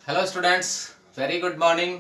Hello students, very good morning.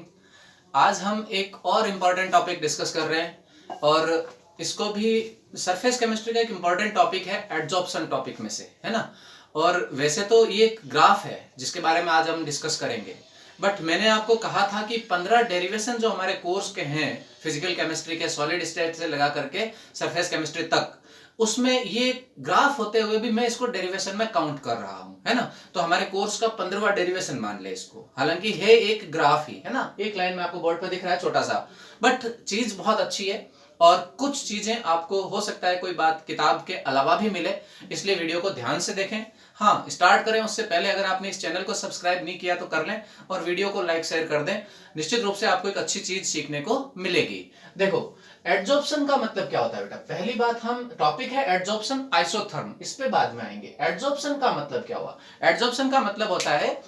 आज हम एक और इम्पॉर्टेंट टॉपिक डिस्कस कर रहे हैं और इसको भी सरफेस केमिस्ट्री का एक इम्पॉर्टेंट टॉपिक है, एडजॉर्प्शन टॉपिक में से, है ना। और वैसे तो ये एक ग्राफ है जिसके बारे में आज हम डिस्कस करेंगे, बट मैंने आपको कहा था कि 15 डेरिवेशन जो हमारे कोर्स के हैं फिजिकल केमिस्ट्री के, सॉलिड स्टेट से लगा करके सरफेस केमिस्ट्री तक, उसमें ये ग्राफ होते हुए भी मैं इसको डेरिवेशन में काउंट कर रहा हूं, है ना। तो हमारे कोर्स का 15वां डेरिवेशन मान ले इसको, हालांकि है एक ग्राफ ही, है ना। एक लाइन में आपको बोर्ड पर दिख रहा है छोटा सा, बट चीज बहुत अच्छी है और कुछ चीजें आपको हो सकता है कोई बात किताब के अलावा भी मिले, इसलिए वीडियो को ध्यान से देखें। हाँ, स्टार्ट करें उससे पहले अगर आपने इस चैनल को सब्सक्राइब नहीं किया तो कर लें और वीडियो को लाइक शेयर कर दें। निश्चित रूप से आपको एक अच्छी चीज सीखने को मिलेगी। देखो, एडजॉर्प्शन का मतलब क्या होता है बेटा। पहली बात, हम टॉपिक है एडजॉर्प्शन आइसोथर्म, इस पे बाद में आएंगे। एडजॉर्प्शन का मतलब क्या हुआ। एडजॉर्प्शन का मतलब होता है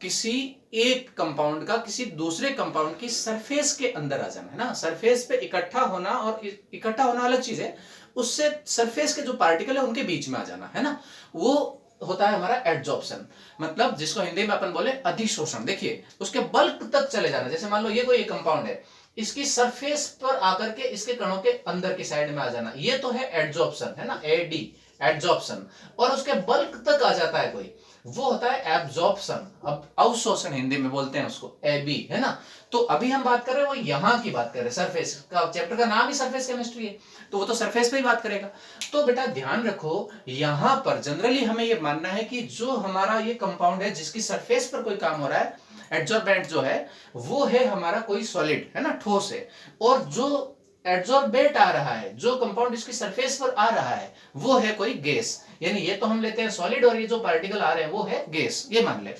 किसी एक कंपाउंड का किसी दूसरे कंपाउंड की सरफेस के अंदर आ जाना, है ना। सरफेस पे इकट्ठा होना, और इकट्ठा होना अलग चीज है, उससे सरफेस के जो पार्टिकल है उनके बीच में आ जाना, है ना। वो होता है हमारा एडजॉर्प्शन। मतलब जिसको हिंदी में अपन बोले अधिशोषण। देखिए, उसके बल्क तक चले जाना। जैसे मान लो ये कोई कंपाउंड है, इसकी सरफेस पर आकर के इसके कणों के अंदर की साइड में आ जाना, ये तो है एडजॉर्प्शन, है ना, एडी, एडजॉर्प्शन। और उसके बल्क तक आ जाता है कोई, वो होता है एब्जॉर्प्शन। अब अवशोषण हिंदी में बोलते हैं उसको, एबी, है ना। तो अभी हम बात कर रहे हैं, वो यहां की बात कर रहे हैं, सरफेस का। चैप्टर का नाम ही सरफेस केमिस्ट्री है, तो वो तो सरफेस पे ही बात करेगा। तो बेटा ध्यान रखो, यहां पर जनरली हमें ये मानना है कि जो हमारा ये कंपाउंड है जिसकी सरफेस पर कोई काम हो रहा है, एडजॉर्बेंट जो है वो है हमारा कोई सॉलिड, है ना, ठोस है। और जो एडजॉर्बेट आ रहा है, जो कंपाउंड इसकी सरफेस पर आ रहा है, वो है कोई गैस। यानी ये तो हम लेते हैं सॉलिड और ये जो पार्टिकल आ रहे हैं वो है गैस, ये मान ले।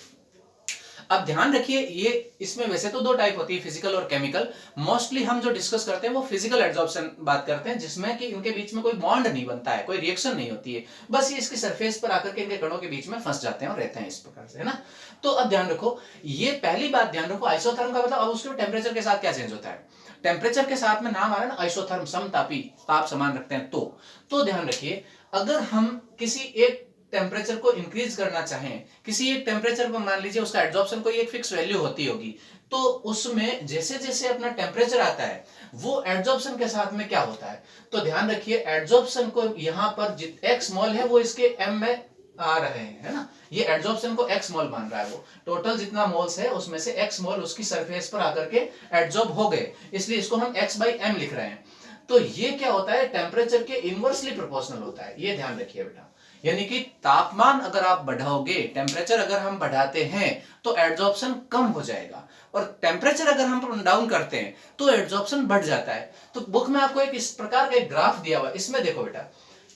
अब ध्यान रखिए, ये इसमें वैसे तो दो टाइप होती है, फिजिकल और केमिकल। मोस्टली हम जो डिस्कस करते हैं वो फिजिकल एडजॉर्प्शन बात करते हैं, जिसमें कि इनके बीच में कोई बॉन्ड नहीं बनता है, कोई रिएक्शन नहीं होती है, बस ये इसकी सरफेस पर आकर के इनके कणों के बीच में फंस जाते हैं और रहते हैं इस प्रकार से, है ना। तो अब ध्यान रखो, ये पहली बात ध्यान रखो, आइसोथर्म का मतलब अब उसके टेम्परेचर के साथ क्या चेंज होता है। टेम्परेचर के साथ में नाम आ रहा है ना, आइसोथर्म, समतापी, ताप समान रखते हैं। तो ध्यान रखिए, अगर हम किसी एक टेम्परेचर को इंक्रीज करना चाहें, किसी एक टेम्परेचर पर मान लीजिए उसका एडजॉर्प्शन कोई एक फिक्स वैल्यू होती होगी, तो उसमें जैसे जैसे अपना टेम्परेचर आता है वो एडजॉर्प्शन के साथ में क्या होता है। तो ध्यान रखिए, एडजॉर्प्शन को यहां पर एक्स मॉल है वो इसके एम में आ रहे हैं, है ना। ये एडजॉर्प्शन को एक्स मॉल मान रहा है, वो टोटल जितना मोल्स है उसमें से एक्स मॉल उसकी सरफेस पर आकर के एडजॉर्ब हो गए, इसलिए इसको हम एक्स बाई एम लिख रहे हैं। तो ये क्या होता है, टेम्परेचर के इनवर्सली प्रोपोर्शनल होता है, ये ध्यान रखिए बेटा। यानी कि तापमान अगर आप बढ़ाओगे, टेम्परेचर अगर हम बढ़ाते हैं तो एडजॉर्प्शन कम हो जाएगा, और टेम्परेचर अगर हम डाउन करते हैं तो एडजॉर्प्शन बढ़ जाता है। तो बुक में आपको एक इस प्रकार का एक ग्राफ दिया हुआ है, इसमें देखो बेटा,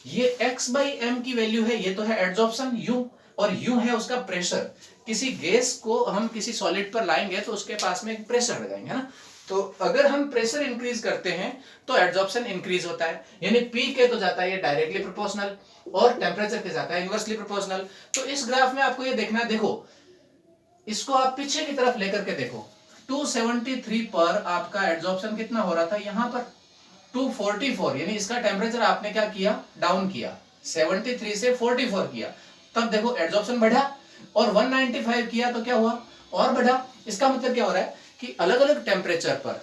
ये x बाई एम की वैल्यू है, ये तो है एडजॉर्प्शन u, और u है उसका प्रेशर। किसी गैस को हम किसी सॉलिड पर लाएंगे तो उसके पास में एक प्रेशर लगाएंगे, है ना। तो अगर हम प्रेशर इंक्रीज करते हैं तो एडजॉर्प्शन इंक्रीज होता है, यानी P के तो जाता है ये डायरेक्टली प्रोपोर्शनल, और टेम्परेचर के जाता है इनवर्सली प्रोपोर्शनल। तो इस ग्राफ में आपको ये देखना है, देखो इसको आप पीछे की तरफ लेकर के देखो, 273 पर आपका एडजॉर्प्शन कितना हो रहा था, यहां पर 244, यानी इसका टेम्परेचर आपने क्या किया, डाउन किया, 73 से 44 किया, तब देखो एडजॉर्प्शन बढ़ा। और 195 किया तो क्या हुआ, और बढ़ा। इसका मतलब क्या हो रहा है कि अलग अलग टेम्परेचर पर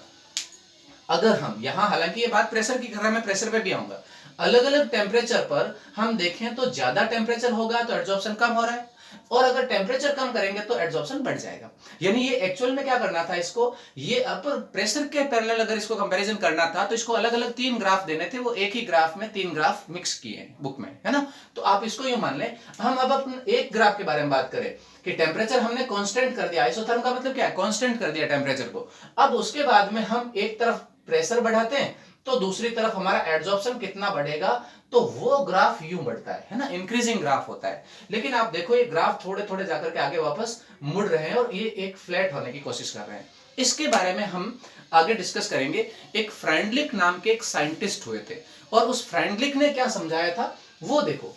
अगर हम यहां, हालांकि ये बात प्रेशर की कर रहा है, मैं प्रेशर पे भी आऊंगा, अलग अलग टेम्परेचर पर हम देखें तो ज्यादा टेम्परेचर होगा तो एडजॉर्प्शन कम हो रहा है, और अगर टेम्परेचर कम करेंगे तो एडजॉर्प्शन बढ़ जाएगा। यानी ये एक्चुअल में क्या करना था इसको, ये अपर प्रेशर के पैरेलल अगर इसको कंपैरिजन करना था तो इसको अलग अलग 3 ग्राफ देने थे, वो एक ही ग्राफ में 3 ग्राफ मिक्स किए हैं बुक में, है ना। तो आप इसको यूं मान लें। हम अब अपने एक ग्राफ के बारे में बात करें कि टेम्परेचर हमने कांस्टेंट कर दिया, आइसोथर्म का मतलब क्या है, कांस्टेंट कर दिया टेम्परेचर को। अब उसके बाद में हम एक तरफ प्रेशर बढ़ाते हैं तो दूसरी तरफ हमारा एडजॉर्प्शन कितना बढ़ेगा, तो वो ग्राफ यूं बढ़ता है ना, इंक्रीजिंग ग्राफ होता है। लेकिन आप देखो ये ग्राफ थोड़े थोड़े जाकर के आगे वापस मुड़ रहे हैं और ये एक फ्लैट होने की कोशिश कर रहे हैं। इसके बारे में हम आगे डिस्कस करेंगे। एक फ्रेंडलिक नाम के एक साइंटिस्ट हुए थे, और उस फ्रेंडलिक ने क्या समझाया था वो देखो।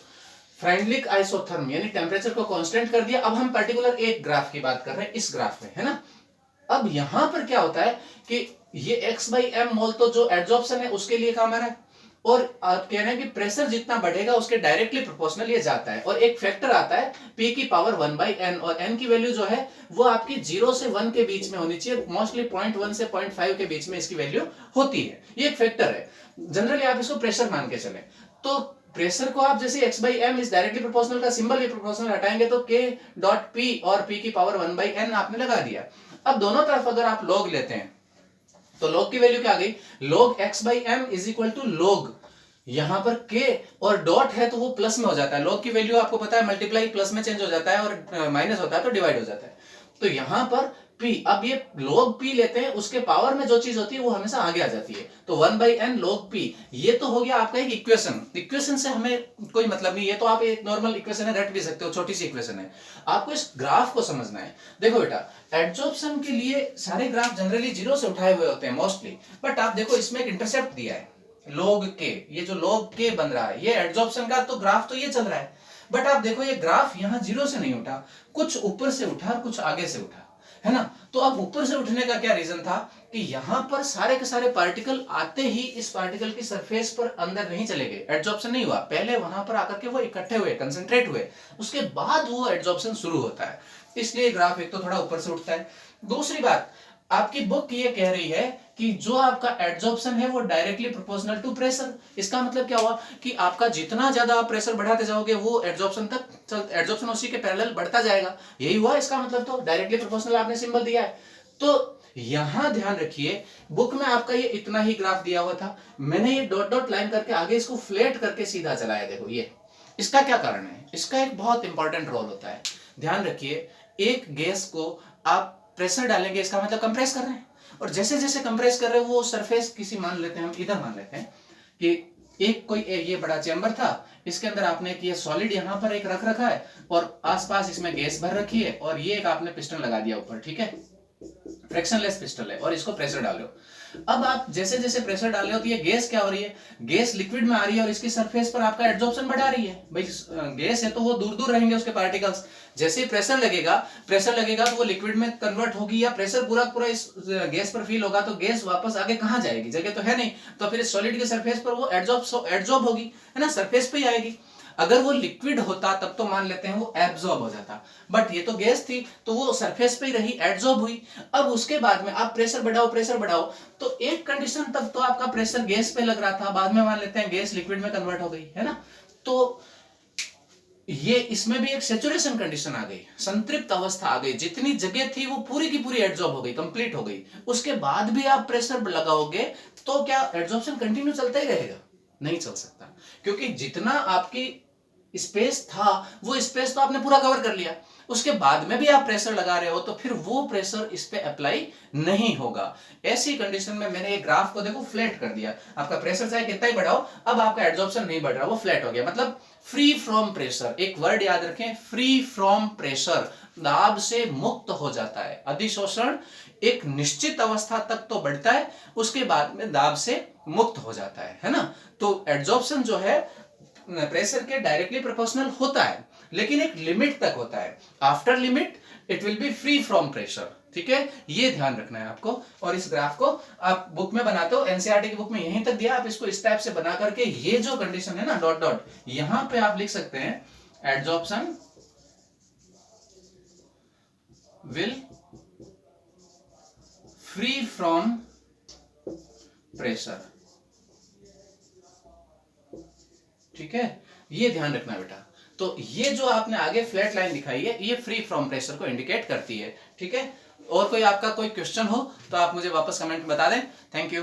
फ्रेंडलिक आइसोथर्म यानी टेम्परेचर को कांस्टेंट कर दिया। अब हम पर्टिकुलर एक ग्राफ की बात कर रहे हैं, इस ग्राफ में, है ना। अब यहां पर क्या होता है कि ये x बाई एम मोल तो जो एडजॉर्प्शन है उसके लिए काम आ रहा है, और आप कह रहे हैं कि प्रेशर जितना बढ़ेगा उसके डायरेक्टली प्रोपोर्शनल ये जाता है, और एक फैक्टर आता है P की पावर 1/n, और n की वैल्यू जो है वो आपकी 0 से 1 के बीच में होनी चाहिए, मोस्टली 0.1 से 0.5 के बीच में इसकी वैल्यू होती है। ये एक फैक्टर है, जनरली आप इसको प्रेशर मान के चले। तो प्रेशर को आप जैसे x/m इज डायरेक्टली प्रोपोर्शनल का सिंबल भी प्रोपोर्शनल हटाएंगे तो k.p और p की पावर 1/n आपने लगा दिया। अब दोनों तरफ अगर आप log लेते हैं तो log की वैल्यू क्या आ गई, log x/m is equal to log, यहां पर k और डॉट है तो वो प्लस में हो जाता है, log की वैल्यू आपको पता है मल्टीप्लाई प्लस में चेंज हो जाता है और माइनस होता है तो डिवाइड हो जाता है। तो यहां पर p, अब ये log p लेते हैं, उसके पावर में जो चीज होती है वो हमेशा आगे आ जाती है, तो 1/n log p, ये तो हो गया आपका एक इक्वेशन। इक्वेशन से हमें कोई मतलब नहीं, ये तो आप एक नॉर्मल इक्वेशन है, रट भी सकते हो, छोटी सी इक्वेशन है। आपको इस ग्राफ को समझना है। देखो बेटा, एडजॉर्प्शन के लिए सारे ग्राफ जनरली 0 से उठाए हुए होते हैं मोस्टली, बट आप देखो इसमें एक इंटरसेप्ट दिया है log k, ये जो log k बन रहा है ये एडजॉर्प्शन का तो ग्राफ तो ये चल रहा है, बट आप देखो ये ग्राफ यहाँ 0 से नहीं उठा, कुछ ऊपर से उठा और कुछ आगे से उठा, है ना। तो अब ऊपर से उठने का क्या रीजन था कि यहां पर सारे के सारे पार्टिकल आते ही इस पार्टिकल की सरफेस पर अंदर नहीं चले गए, एडजॉर्प्शन नहीं हुआ, पहले वहां पर आकर के वो इकट्ठे हुए, कंसंट्रेट हुए, उसके बाद वो एडजॉर्प्शन शुरू होता है, इसलिए ग्राफ एक तो थोड़ा ऊपर से उठता है। दूसरी बात, आपकी बुक ये कह रही है कि जो आपका एडजॉर्प्शन है वो डायरेक्टली प्रोपोर्शनल टू प्रेशर। इसका मतलब क्या हुआ कि आपका जितना ज्यादा आप प्रेशर बढ़ाते जाओगे वो एडजॉर्प्शन तक, एडजॉर्प्शन उसी के पैरेलल बढ़ता जाएगा, यही हुआ इसका मतलब। तो डायरेक्टली प्रोपोर्शनल आपने सिंबल दिया है। तो यहां ध्यान रखिए, बुक में आपका ये इतना ही ग्राफ दिया हुआ था, मैंने ये डॉट डॉट लाइन करके आगे इसको फ्लैट करके सीधा चलाया। देखो ये, इसका क्या कारण है, इसका एक बहुत इंपॉर्टेंट रोल होता है। ध्यान रखिए, एक गैस को आप प्रेशर डालेंगे, इसका मतलब कंप्रेस कर रहे हैं, और जैसे जैसे कंप्रेस कर रहे हैं वो सरफेस किसी, मान लेते हैं हम इधर, मान लेते हैं कि एक कोई ये बड़ा चेंबर था, इसके अंदर आपने एक ये सॉलिड यहां पर एक रख रखा है और आसपास इसमें गैस भर रखी है, और ये एक आपने पिस्टन लगा दिया ऊपर, ठीक है, फ्रिक्शनलेस पिस्टन है, और इसको प्रेशर डालो। अब आप जैसे जैसे प्रेशर डाल रहे हो तो ये गैस क्या हो रही है, गैस लिक्विड में आ रही है और इसकी सरफेस पर आपका एडजॉर्प्शन बढ़ा रही है। भाई गैस है तो वो दूर दूर रहेंगे उसके पार्टिकल्स, जैसे ही प्रेशर लगेगा तो वो लिक्विड में कन्वर्ट होगी, या प्रेशर पूरा पूरा इस गैस पर फील होगा तो गैस वापस आगे कहां जाएगी, जगह तो है नहीं, तो फिर सॉलिड के सरफेस पर वो एडजॉर्ब होगी, है ना, सरफेस पे ही आएगी। अगर वो लिक्विड होता तब तो मान लेते हैं वो एब्जॉर्ब हो जाता, बट ये तो गैस थी तो वो सरफेस पे ही रही, एब्जॉर्ब हुई। अब उसके बाद में आप प्रेशर बढ़ाओ, तो एक कंडीशन तक तो आपका प्रेशर गैस पे लग रहा था, बाद में मान लेते हैं गैस लिक्विड में कन्वर्ट हो गई, है ना। तो ये इसमें भी एक सैचुरेशन कंडीशन आ गई, संतृप्त अवस्था आ गई, जितनी जगह थी वो पूरी की पूरी एब्जॉर्ब हो गई, कंप्लीट हो गई। उसके बाद भी आप प्रेशर लगाओगे तो क्या एब्जॉर्प्शन कंटिन्यू चलता ही रहेगा, नहीं चल सकता, क्योंकि जितना आपकी स्पेस था वो स्पेस तो आपने पूरा कवर कर लिया, उसके बाद में भी आप प्रेशर लगा रहे हो तो फिर वो प्रेशर इस पे अप्लाई नहीं होगा। ऐसी कंडीशन में मैंने ये ग्राफ को देखो फ्लैट कर दिया, आपका प्रेशर चाहे कितना ही बढ़ाओ, अब आपका एब्जॉर्प्शन नहीं बढ़ रहा, वो फ्लैट हो गया, मतलब फ्री फ्रॉम प्रेशर। एक वर्ड याद रखें, फ्री फ्रॉम प्रेशर, दाब से मुक्त हो जाता है। अधिशोषण एक निश्चित अवस्था तक तो बढ़ता है, उसके बाद में दाब से मुक्त हो जाता है ना। तो एब्जॉर्प्शन जो है प्रेशर के डायरेक्टली प्रोपोर्शनल होता है, लेकिन एक लिमिट तक होता है, after limit it will be free from pressure, ठीक है, ये ध्यान रखना है आपको। और इस ग्राफ को आप बुक में बनाते हो, एनसीईआरटी की बुक में यहीं तक दिया, आप इसको इस टाइप से बना करके ये जो कंडीशन है ना डॉट डॉट, यहां पे आप लिख सकते हैं adsorption will free from pressure, ठीक है, ये ध्यान रखना बेटा। तो ये जो आपने आगे फ्लैट लाइन दिखाई है ये फ्री फ्रॉम प्रेशर को इंडिकेट करती है, ठीक है। और कोई आपका कोई क्वेश्चन हो तो आप मुझे वापस कमेंट में बता दें। Thank you.